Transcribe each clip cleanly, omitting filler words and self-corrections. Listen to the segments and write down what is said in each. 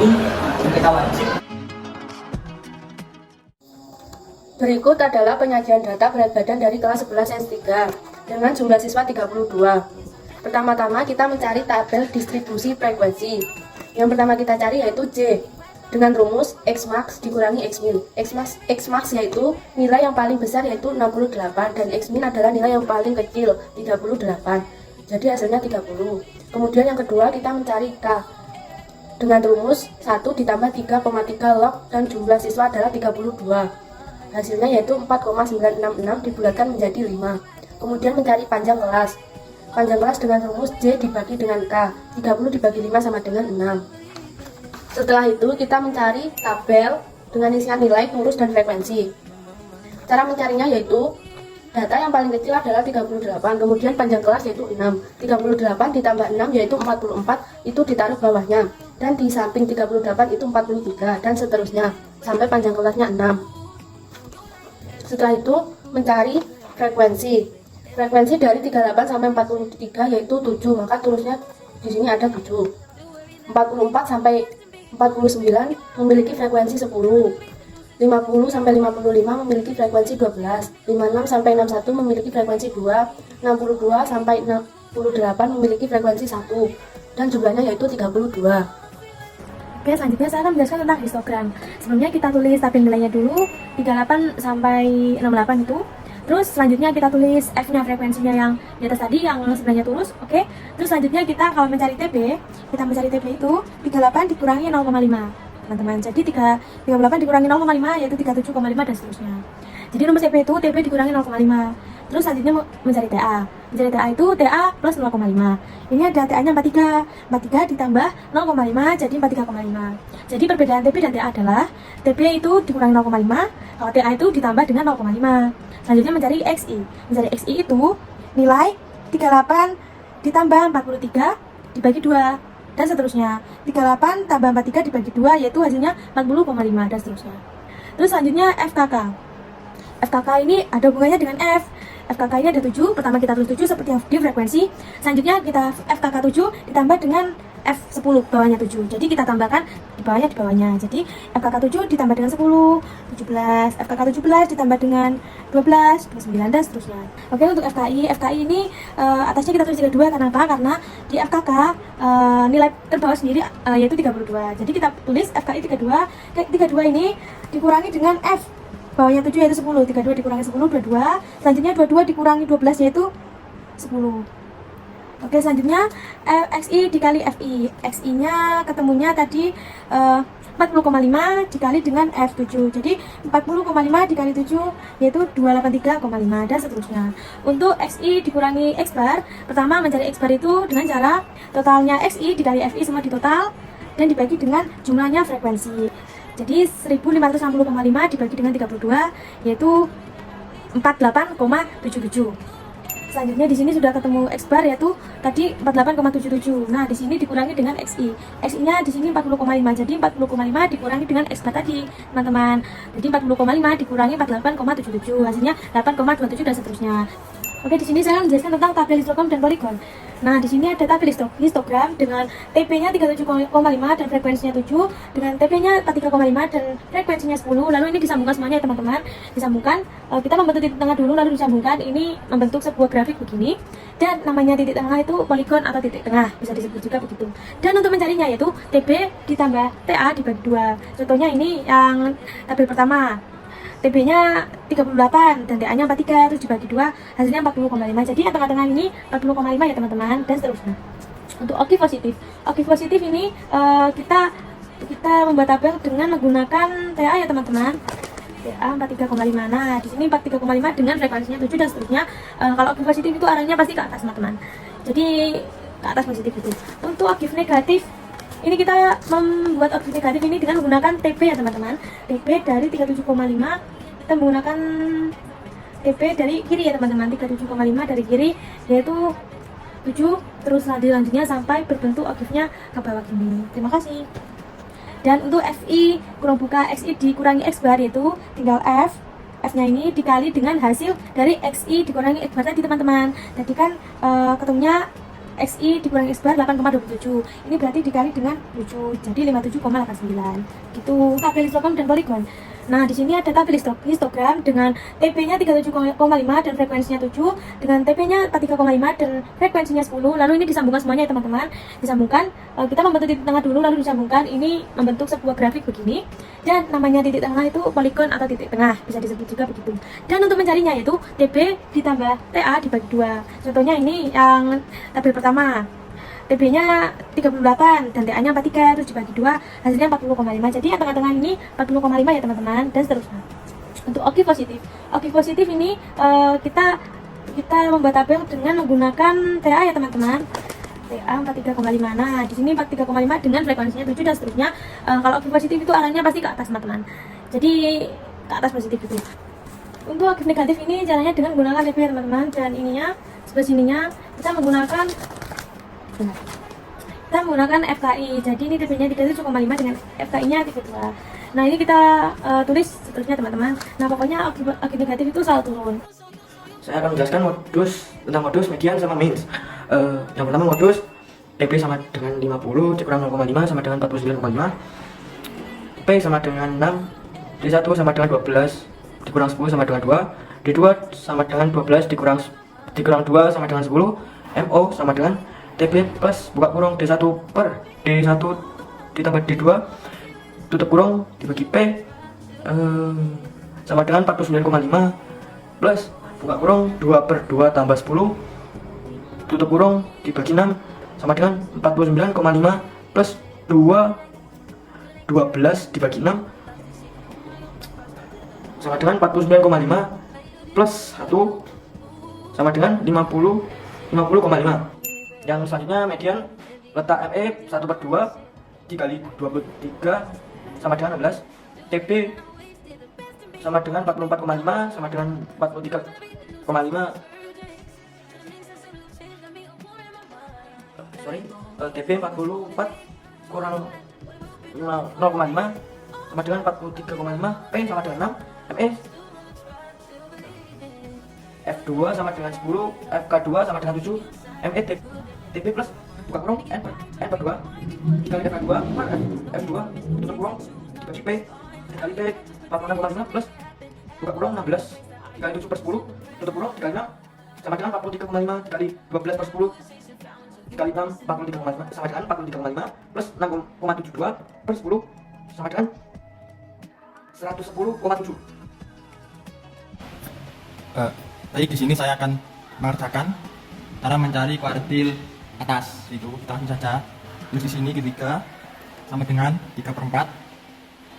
pun kita wajib. Berikut adalah penyajian data berat badan dari kelas 11 S3 dengan jumlah siswa 32. Pertama-tama kita mencari tabel distribusi frekuensi. Yang pertama kita cari yaitu J dengan rumus X max dikurangi X min. X max yaitu nilai yang paling besar yaitu 68 dan X min adalah nilai yang paling kecil 38. Jadi hasilnya 30. Kemudian yang kedua kita mencari K dengan rumus 1 ditambah 3,3 log dan jumlah siswa adalah 32. Hasilnya yaitu 4,966 dibulatkan menjadi 5. Kemudian mencari panjang kelas. Panjang kelas dengan rumus J dibagi dengan K. 30 dibagi 5 sama dengan 6. Setelah itu kita mencari tabel dengan isian nilai, kurus, dan frekuensi. Cara mencarinya yaitu data yang paling kecil adalah 38, kemudian panjang kelas yaitu 6. 38 ditambah 6 yaitu 44, itu ditaruh bawahnya. Dan di samping 38 itu 43, dan seterusnya sampai panjang kelasnya 6. Setelah itu mencari frekuensi. Frekuensi dari 38 sampai 43 yaitu 7, maka terusnya di sini ada 7. 44 sampai 49 memiliki frekuensi 10. 50 sampai 55 memiliki frekuensi 12. 56 sampai 61 memiliki frekuensi 2. 62 sampai 68 memiliki frekuensi 1. Dan jumlahnya yaitu 32. Oke, selanjutnya saya akan menjelaskan tentang histogram. Sebelumnya kita tulis tabel nilainya dulu, 38 sampai 68 itu. Terus selanjutnya kita tulis F-nya, frekuensinya yang di atas tadi, yang sebenarnya lurus. Oke. Terus selanjutnya kita kalau mencari TB, kita mencari TB itu 38 dikurangi 0,5. Teman-teman, jadi 38 dikurangi 0,5 yaitu 37,5 dan seterusnya. Jadi nomor TB itu TB dikurangi 0,5. Terus selanjutnya mencari TA. Mencari TA itu TA plus 0,5. Ini ada TA-nya 43. 43 ditambah 0,5 jadi 43,5. Jadi perbedaan TB dan TA adalah TB itu dikurangi 0,5, kalau TA itu ditambah dengan 0,5. Selanjutnya mencari XI. Mencari XI itu nilai 38 ditambah 43 dibagi 2 dan seterusnya. 38 tambah 43 dibagi 2 yaitu hasilnya 40,5 dan seterusnya. Terus selanjutnya FKK. FKK ini ada hubungannya dengan F. FKK ini ada 7, pertama kita tulis 7 seperti di frekuensi. Selanjutnya kita FKK 7 ditambah dengan F10 bawahnya 7. Jadi kita tambahkan di bawahnya. Jadi FKK 7 ditambah dengan 10, 17. FKK 17 ditambah dengan 12, 29 dan seterusnya. Oke, untuk FKI ini atasnya kita tulis 32 karena apa? Karena di FKK nilai terbawah sendiri yaitu 32. Jadi kita tulis FKI 32. 32 ini dikurangi dengan F bawahnya 7 yaitu 10. 32 dikurangi 10, 22. Selanjutnya 22 dikurangi 12 yaitu 10. Oke, selanjutnya XI dikali FI. XI nya ketemunya tadi 40,5 dikali dengan F7. Jadi 40,5 dikali 7 yaitu 283,5 dan seterusnya. Untuk XI dikurangi X bar, pertama mencari X bar itu dengan cara totalnya XI dikali FI semua ditotal dan dibagi dengan jumlahnya frekuensi. Jadi 1560,5 dibagi dengan 32 yaitu 48,77. Selanjutnya di sini sudah ketemu X bar yaitu tadi 48,77. Nah, di sini dikurangi dengan XI. XI-nya di sini 40,5. Jadi 40,5 dikurangi dengan X bar tadi, teman-teman. Jadi 40,5 dikurangi 48,77. Hasilnya 8,27 dan seterusnya. Oke, di sini saya akan menjelaskan tentang tabel histogram dan poligon. Nah, di sini ada tabel histogram dengan TP-nya 37,5 dan frekuensinya 7, dengan TP-nya 3,5 dan frekuensinya 10. Lalu ini disambungkan semuanya ya, teman-teman. Disambungkan, kita membentuk titik tengah dulu lalu disambungkan. Ini membentuk sebuah grafik begini. Dan namanya titik tengah itu poligon atau titik tengah, bisa disebut juga begitu. Dan untuk mencarinya yaitu TB ditambah TA dibagi 2. Contohnya ini yang tabel pertama. TB-nya 38 dan TA-nya 43, terus dibagi 2 hasilnya 40,5. Jadi yang tengah-tengah ini 40,5 ya teman-teman, dan seterusnya. Untuk oki positif ini kita membuat tabel dengan menggunakan TA ya teman-teman. TA 43,5. Nah, di sini 43,5 dengan frekuensinya 7 dan seterusnya. Kalau oki positif itu arahnya pasti ke atas teman-teman. Jadi ke atas positif itu. Untuk oki negatif ini kita membuat oki negatif ini dengan menggunakan TB ya teman-teman. TB dari 37,5 kita menggunakan TB dari kiri ya teman-teman. 37,5 dari kiri yaitu 7, terus selanjutnya sampai berbentuk okifnya ke bawah gini. Terima kasih. Dan untuk FI kurang buka XI dikurangi X bar yaitu tinggal F-nya ini dikali dengan hasil dari XI dikurangi X bar tadi teman-teman. Tadi kan ketemunya XI dikurangi S bar 8,27. Ini berarti dikali dengan 7, jadi 57,89. Gitu. Tabel histogram dan poligon. Nah, di sini ada tabel histogram dengan TP-nya 37,5 dan frekuensinya 7, dengan TP-nya 43,5 dan frekuensinya 10. Lalu ini disambungkan semuanya ya teman-teman. Disambungkan, kita membentuk titik tengah dulu, lalu disambungkan. Ini membentuk sebuah grafik begini. Dan namanya titik tengah itu poligon atau titik tengah, bisa disebut juga begitu. Dan untuk mencarinya yaitu TP ditambah TA dibagi 2. Contohnya ini yang tabel pertama. TB-nya 38 dan TA-nya 43, terus dibagi 2 hasilnya 40,5. Jadi yang tengah-tengah ini 40,5 ya teman-teman, dan seterusnya. Untuk oki positif ini kita membuat tabel dengan menggunakan TA ya teman-teman. TA 43,5. Nah, di sini 43,5 dengan frekuensinya 7 dan seterusnya. Kalau oki positif itu arahnya pasti ke atas teman-teman. Jadi ke atas positif itu. Untuk oki negatif ini caranya dengan menggunakan TB ya teman-teman, dan ininya sebelah sininya kita menggunakan FKI. Jadi ini TB-nya 37,5 dengan FKI-nya 32. Nah, ini kita tulis seterusnya teman-teman. Nah, pokoknya oki negatif itu selalu turun. Saya akan menjelaskan tentang modus, median, sama means. Yang pertama modus, TB sama dengan 50 dikurang 0,5 sama dengan 49,5, P sama dengan 6, D1 sama dengan 12 dikurang 10 sama dengan 2, D2 sama dengan 12 dikurang 2 sama dengan 10, MO sama dengan TB plus buka kurung D1 per D1 ditambah D2 tutup kurung dibagi P sama dengan 49,5 plus buka kurung 2 per 2 tambah 10 tutup kurung dibagi 6 sama dengan 49,5 plus 12 dibagi 6 sama dengan 49,5 plus 1 sama dengan 50,5. Yang selanjutnya median, letak ME 1/2 dikali 23 sama dengan 16, TB sama dengan 44,5 sama dengan 43,5, TB 44 kurang 0,5 sama dengan 43,5, P sama dengan 6, ME F2 sama dengan 10, FK2 sama dengan 7, ME TB plus buka kurung N per 2 dikali FK2 per F2 tutup kurung dibagi P dikali P 46,5 plus buka kurung 16 dikali 7 per 10 tutup kurung dikali 6 sama dengan 43,5 dikali 12 per 10 dikali 6 43,5 sama dengan 43,5 plus 6,72 per 10 sama dengan 110,7. Baik, di sini saya akan mengerjakan cara mencari kuartil atas. Itu kita langsung saja. Di sini ketika sama dengan 3/4.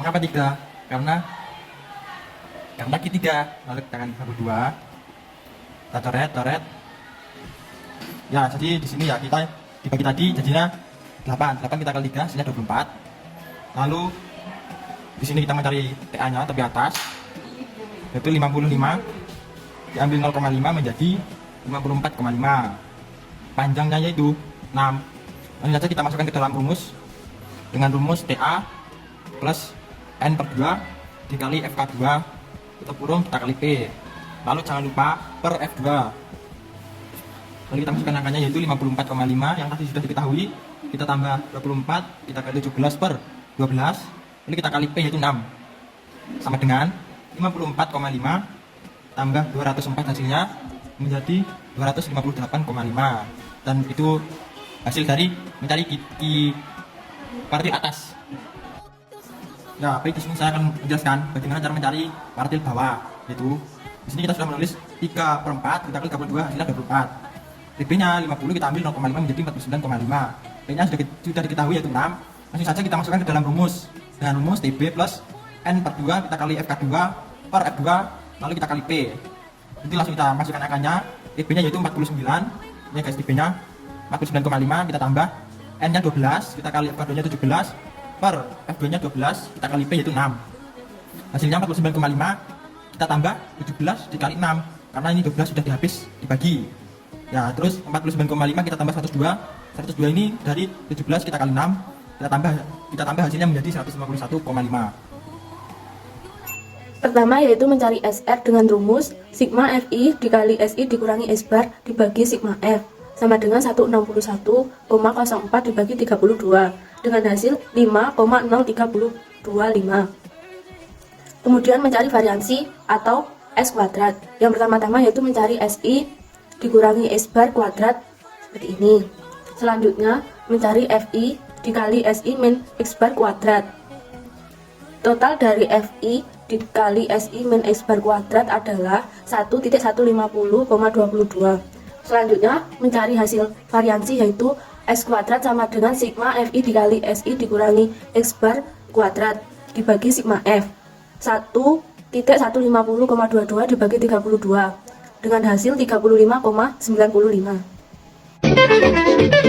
Mengapa 3? Karena Q3. Lalu kita akan berdua. Kita coret. Ya, jadi di sini ya kita dibagi tadi jadinya 8 kita kali 3 hasilnya 24. Lalu di sini kita mencari TA-nya tepi atas, yaitu 55. Diambil 0,5 menjadi 54,5. Panjangnya yaitu 6. Lalu saja kita masukkan ke dalam rumus dengan rumus TA plus N per 2 dikali FK2 tutup kurung kita kali P. Lalu jangan lupa per F2. Lalu kita masukkan angkanya yaitu 54,5 yang tadi sudah diketahui. Kita tambah 24, kita kali 17 per 12. Lalu kita kali P yaitu 6. Sama dengan 54,5 tambah 204 hasilnya menjadi 258,5, dan itu hasil dari mencari kuartil atas. Ya, baik, di sini saya akan menjelaskan bagaimana cara mencari kuartil bawah. Yaitu di sini kita sudah menulis 3/4 kita kali 32 hasilnya 24. TB-nya 50 kita ambil 0,5 menjadi 49,5. P-nya sudah diketahui yaitu 6. Langsung saja kita masukkan ke dalam rumus dengan rumus TB plus N per 2 kita kali FK2 per F2 lalu kita kali P. Jadi langsung kita masukkan angkanya. TB-nya yaitu 49. Ini guys, TB-nya 49,5 kita tambah N-nya 12 kita kali FK2-nya 17 per F2-nya 12 kita kali P yaitu 6. Hasilnya 49,5 kita tambah 17 dikali 6 karena ini 12 sudah dihabis dibagi. Ya, terus 49,5 kita tambah 102. 102 ini dari 17 kita kali 6 kita tambah hasilnya menjadi 151,5. Pertama yaitu mencari SR dengan rumus sigma FI dikali SI dikurangi S bar dibagi sigma F. sama dengan 161,04 dibagi 32 dengan hasil 5,0325. Kemudian mencari variansi atau S kuadrat. Yang pertama-tama yaitu mencari SI dikurangi S bar kuadrat seperti ini. Selanjutnya mencari FI dikali SI min X bar kuadrat. Total dari FI dikali SI min X bar kuadrat adalah 1.150,22. Selanjutnya mencari hasil variansi yaitu S kuadrat sama dengan sigma FI dikali SI dikurangi X bar kuadrat dibagi sigma F. 1.150,22 dibagi 32 dengan hasil 35,95.